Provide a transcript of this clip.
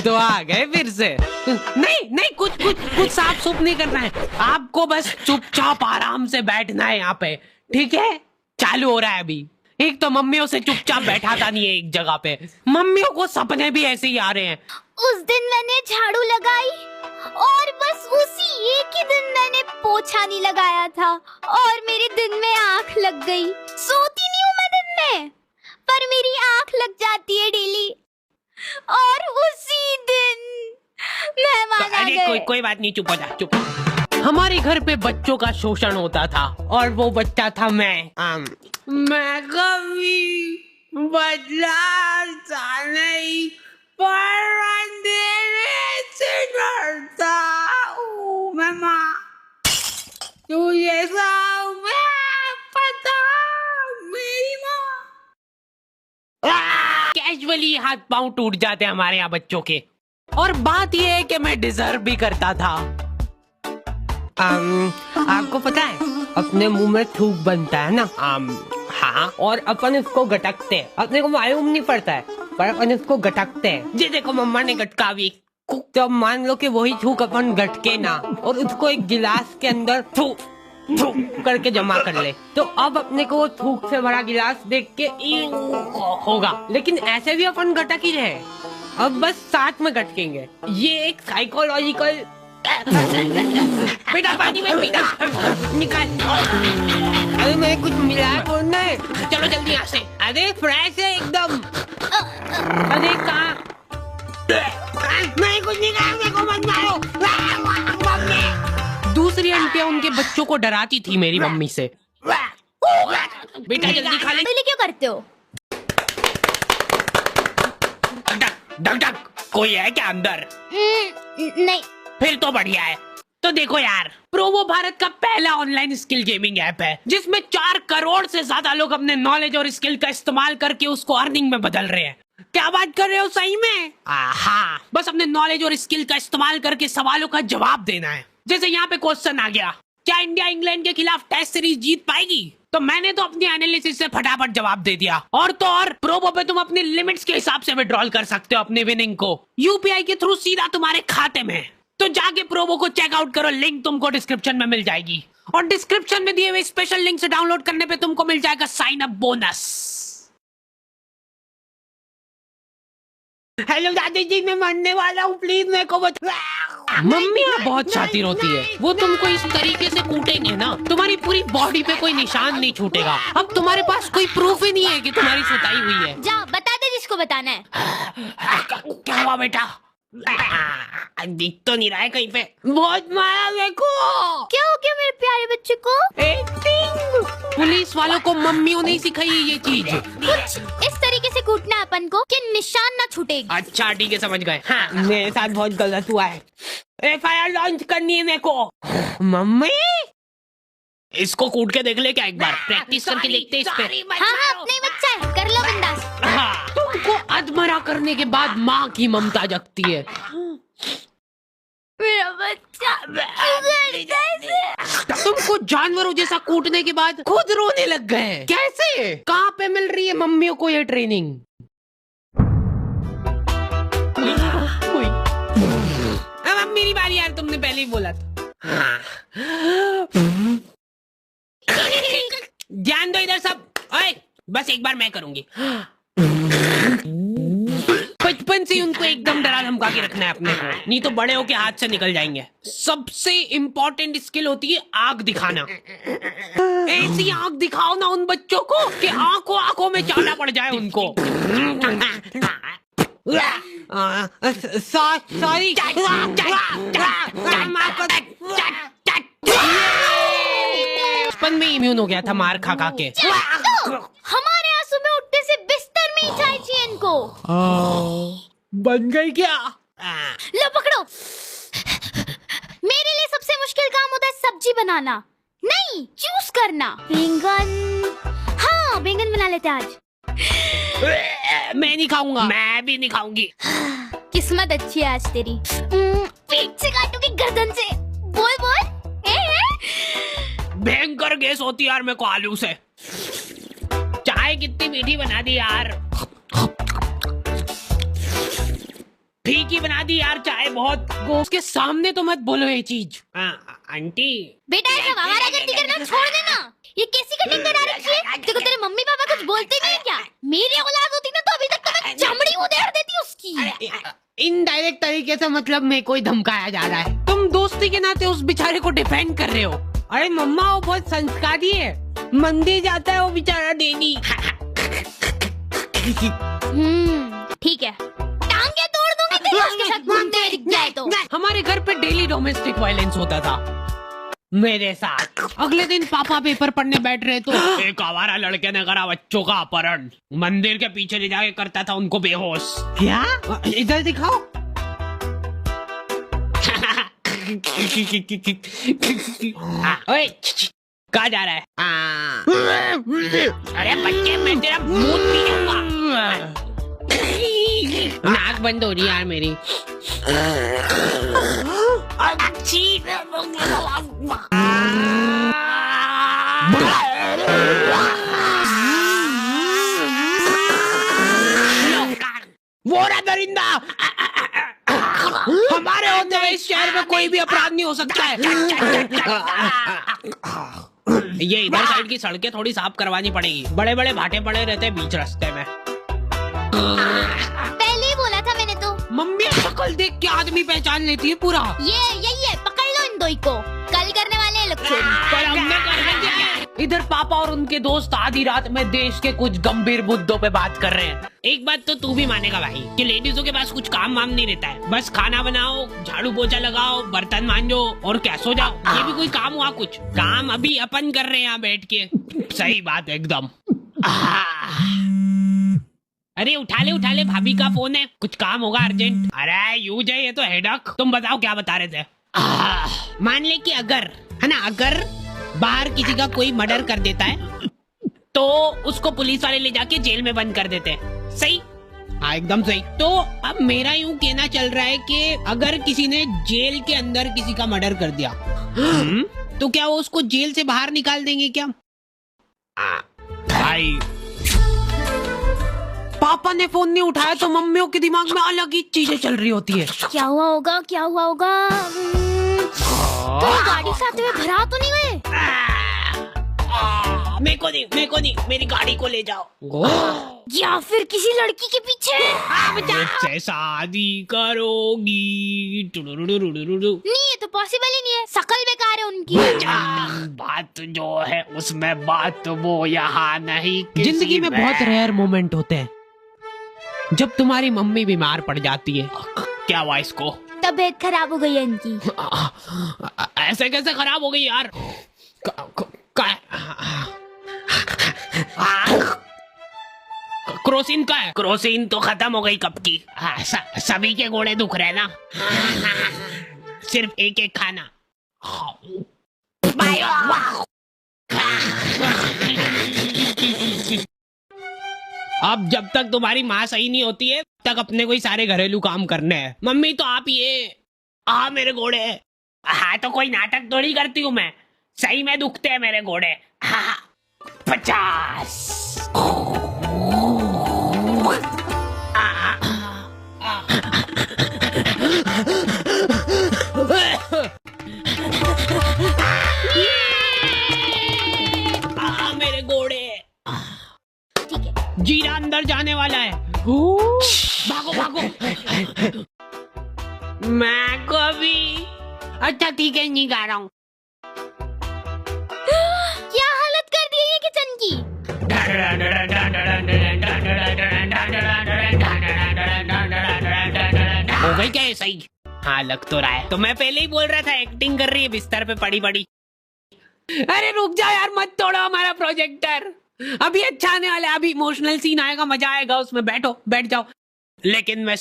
तो आ गए फिर से। नहीं नहीं, कुछ साफ सुफ नहीं करना है आपको, बस चुपचाप आराम से बैठना है यहाँ पे, ठीक है? चालू हो रहा है अभी। एक तो मम्मियों से चुपचाप बैठाता नहीं है एक जगह पे, मम्मियों को सपने भी ऐसे ही आ रहे हैं। उस दिन मैंने झाड़ू लगाई और बस उसी एक ही दिन मैंने पोछा नहीं लगाया था और मेरे दिन में आंख लग गई। सोती नहीं हूँ मैं दिन में, पर मेरी आंख लग जाती है डेली और उसी दिन मेहमान आ गए। कोई बात नहीं, चुप हो जा, चुप। हमारे घर पे बच्चों का शोषण होता था और वो बच्चा था मैं कभी बदलाता नहीं, पर अंधेरे से डरता हूँ। मैं माँ तुझे सब पता, मेरी माँ। कैजुअली हाथ पांव टूट जाते हैं हमारे यहाँ बच्चों के। और बात ये है कि मैं डिजर्व भी करता था। आपको पता है अपने मुंह में थूक बनता है ना? हाँ, और अपन इसको गटकते हैं, अपने को मालूम नहीं पड़ता है पर अपन इसको गटकते हैं। जी देखो मम्मा ने गटका भी। तो मान लो कि वही थूक अपन गटके ना और उसको एक गिलास के अंदर थूक करके जमा कर ले, तो अब अपने को वो थूक से भरा गिलास देख के होगा, लेकिन ऐसे भी अपन गटक ही रहे, अब बस साथ में गटकेंगे। ये एक साइकोलॉजिकल। बेटा पानी में पीना निकाल। अरे मैं कुछ मिला है बोलना है, चलो जल्दी यहाँ से। अरे फ्रेश है एकदम। अरे कहाँ? नहीं कुछ नहीं कहा, मेरे को मत मारो। दूसरी आंटियां उनके बच्चों को डराती थी मेरी मम्मी से। बेटा जल्दी खा ले। क्यों करते हो? डक डक, कोई है क्या अंदर? नहीं। फिर तो बढ़िया है। तो देखो यार, प्रोवो भारत का पहला ऑनलाइन स्किल गेमिंग ऐप है जिसमें 4 करोड़ से ज्यादा लोग अपने नॉलेज और स्किल का इस्तेमाल करके उसको अर्निंग में बदल रहे हैं। क्या बात कर रहे हो सही में? हाँ, बस अपने नॉलेज और स्किल का इस्तेमाल करके सवालों का जवाब देना है। जैसे यहाँ पे क्वेश्चन आ गया, क्या इंडिया इंग्लैंड के खिलाफ टेस्ट सीरीज जीत पाएगी? तो मैंने तो अपनी एनालिसिस से फटाफट जवाब दे दिया। और तो और प्रोबो पे तुम अपनी लिमिट्स के हिसाब से विड्रॉल कर सकते हो अपने विनिंग को यूपीआई के थ्रू सीधा तुम्हारे खाते में। तो जाके प्रोबो को चेकआउट करो, लिंक तुमको डिस्क्रिप्शन में मिल जाएगी और डिस्क्रिप्शन में दिए हुए स्पेशल लिंक से डाउनलोड करने पे तुमको मिल जाएगा साइन अप बोनस। हेलो दादी जी, मैं मरने वाला हूँ, प्लीज मेरे को बचा। मम्मी बहुत शातिर होती है, वो तुमको इस तरीके से कूटेंगे ना तुम्हारी पूरी बॉडी पे कोई निशान नहीं छूटेगा। अब तुम्हारे पास कोई प्रूफ ही नहीं है कि तुम्हारी सुताई हुई है। जा बता दे जिसको बताना है। क्या हुआ बेटा? दिख तो नहीं रहा है कहीं पे। बहुत मारा देखो। क्या हो गया मेरे प्यारे बच्चे को? पुलिस वालों को मम्मियों ने सिखाई है ये चीज। कुछ इस तरीके से कूटना है अपन को कि निशान ना छूटेगी। अच्छा ठीक है, समझ गए। हाँ, मेरे साथ बहुत गलत हुआ है, FIR लॉन्च करनी है मेरे को। मम्मी इसको कूट के देख ले क्या एक बार, प्रैक्टिस करके देखते इस पे। हाँ, अपना ही बच्चा है, कर लो बिंदास। हाँ, तुमको अधमरा करने के बाद माँ की ममता जगती है। मेरा बच्चा तुमको जानवरों जैसा कूटने के बाद खुद रोने लग गए। कैसे? कहाँ पे मिल रही है मम्मियों को ये ट्रेनिंग? अब मेरी बारी यार, तुमने पहले ही बोला था। ध्यान दो इधर सब। ओए, बस एक बार मैं करूंगी। बचपन से उनको एकदम डरा धमका के रखना है अपने को, नहीं तो बड़े होके हाथ से निकल जाएंगे। सबसे इम्पोर्टेंट स्किल होती है आग दिखाना। ऐसी आग दिखाओ ना उन बच्चों को कि आंखों आंखों में चाटा पड़ जाए उनको। सॉरी, बचपन में इम्यून हो गया था मार खा खा के। हमारे यहाँ सुबह उठने से बिस्तर में ही चाय चाहिए इनको। बन गई क्या? लो पकड़ो। मेरे लिए सबसे मुश्किल काम होता है सब्जी बनाना, नहीं चूज करना। बैंगन, हाँ बैंगन बना लेते आज। मैं नहीं खाऊंगा। मैं भी नहीं खाऊंगी। किस्मत अच्छी है आज तेरी। पेट से काटूंगी गर्दन से। बोल बोल। भयंकर गैस होती है यार मेरे को आलू से। चाय कितनी मीठी बना दी यार। फीकी बना दी यार चाय बहुत। उसके सामने तो मत बोलो ये चीज। आंटी बेटा ऐसा आवारा गर्दी करना छोड़ देना। ये कैसी कटिंग करा रखी है? देखो तेरे मम्मी पापा कुछ बोलते नहीं क्या? मेरी औलाद होती ना तो अभी तक तो मैं चमड़ी उधेड़ देती उसकी। इनडायरेक्ट तरीके से मतलब मेरे को ही धमकाया जा रहा है। तुम दोस्ती के नाते उस बेचारे को डिफेंड कर रहे हो। अरे मम्मा वो बहुत संस्कारी है, मंदिर जाता है वो बेचारा डेली। ठीक है, टांगे तोड़ दूंगी तेरी उसके साथ घूमते हुए दिख जाए तो। हमारे घर पे डेली डोमेस्टिक वायलेंस होता था मेरे साथ। अगले दिन पापा पेपर पढ़ने बैठ रहे तो एक आवारा लड़के ने करा बच्चों का अपहरण, मंदिर के पीछे ले जाके करता था उनको बेहोश। क्या? इधर दिखाओ। ओए कहाँ जा रहा है? अरे बच्चे मैं तेरा मुंह पी जाऊंगा। नाक बंद हो रही यार मेरी। वो रहा दरिंदा। हमारे होते हुए इस शहर में कोई भी अपराध नहीं हो सकता है। ये इधर साइड की सड़कें थोड़ी साफ करवानी पड़ेगी, बड़े बड़े भाटे पड़े रहते हैं बीच रास्ते में। पहले ही बोला था मैंने तो। मम्मी शक्ल देख के आदमी पहचान लेती है पूरा। ये यही है, पकड़ लो इन दो को, कल करने वाले हैं लोग चोरी। पर हमने करना क्या है? इधर पापा और उनके दोस्त आधी रात में देश के कुछ गंभीर मुद्दों पे बात कर रहे हैं। एक बात तो तू भी मानेगा भाई कि लेडीजों के पास कुछ काम वाम नहीं रहता है, बस खाना बनाओ, झाड़ू पोछा लगाओ, बर्तन मांजो और क्या सो जाओ। ये भी कोई काम हुआ? कुछ काम अभी अपन कर रहे हैं यहाँ बैठ के। सही बात एकदम। अरे उठा ले भाभी का फोन है, कुछ काम होगा अर्जेंट। अरे यूज है ये तो हेडक। तुम बताओ क्या बता रहे थे? मान ले कि अगर है ना, अगर बाहर किसी का कोई मर्डर कर देता है तो उसको पुलिस वाले ले जाके जेल में बंद कर देते हैं। सही? हाँ एकदम सही। तो अब मेरा यूं कहना चल रहा है कि अगर किसी ने जेल के अंदर किसी का मर्डर कर दिया तो क्या वो उसको जेल से बाहर निकाल देंगे क्या? भाई पापा ने फोन नहीं उठाया तो मम्मियों के दिमाग में अलग ही चीजें चल रही होती है। क्या हुआ होगा, क्या हुआ होगा? तो गाड़ी से आते हुए भरा तो नहीं गए? मेरे को नहीं, मेरी गाड़ी को ले जाओ। या फिर किसी लड़की के पीछे? मुझसे शादी करोगी? नहीं, ये तो पॉसिबल ही नहीं है, शकल बेकार है उनकी। बात जो है उसमें बात वो यहाँ नहीं। जिंदगी में बहुत रेयर मोमेंट होते हैं जब तुम्हारी मम्मी बीमार पड़ जाती है। क्या हुआ इसको? तबीयत खराब हो गई है इनकी। ऐसे कैसे खराब हो गई यार? क्रोसिन का है? क्रोसिन तो खत्म हो गई कब की। सभी के घोड़े दुख रहे ना। सिर्फ एक एक खाना। अब जब तक तुम्हारी माँ सही नहीं होती है तक अपने को ही सारे घरेलू काम करने हैं। मम्मी तो आप ये मेरे घोड़े। हाँ तो कोई नाटक थोड़ी करती हूँ मैं, सही में दुखते हैं मेरे घोड़े। 50। मेरे घोड़े। ठीक है, जीरा अंदर जाने वाला है। भागो भागो। मैं कभी। अच्छा ठीक है, नहीं गा रहा हूँ। क्या हालत कर दी है ये किचन की? हो गई क्या ये सही? हाँ लग तो रहा है। तो मैं पहले ही बोल रहा था एक्टिंग कर रही है बिस्तर पे पड़ी पड़ी। अरे रुक जा यार, मत तोड़ो हमारा प्रोजेक्टर। अभी अच्छा आने वाला है, अभी इमोशनल सीन आएगा, मजा आएगा उसमें। बैठो, बैठ जाओ। लेकिन मैं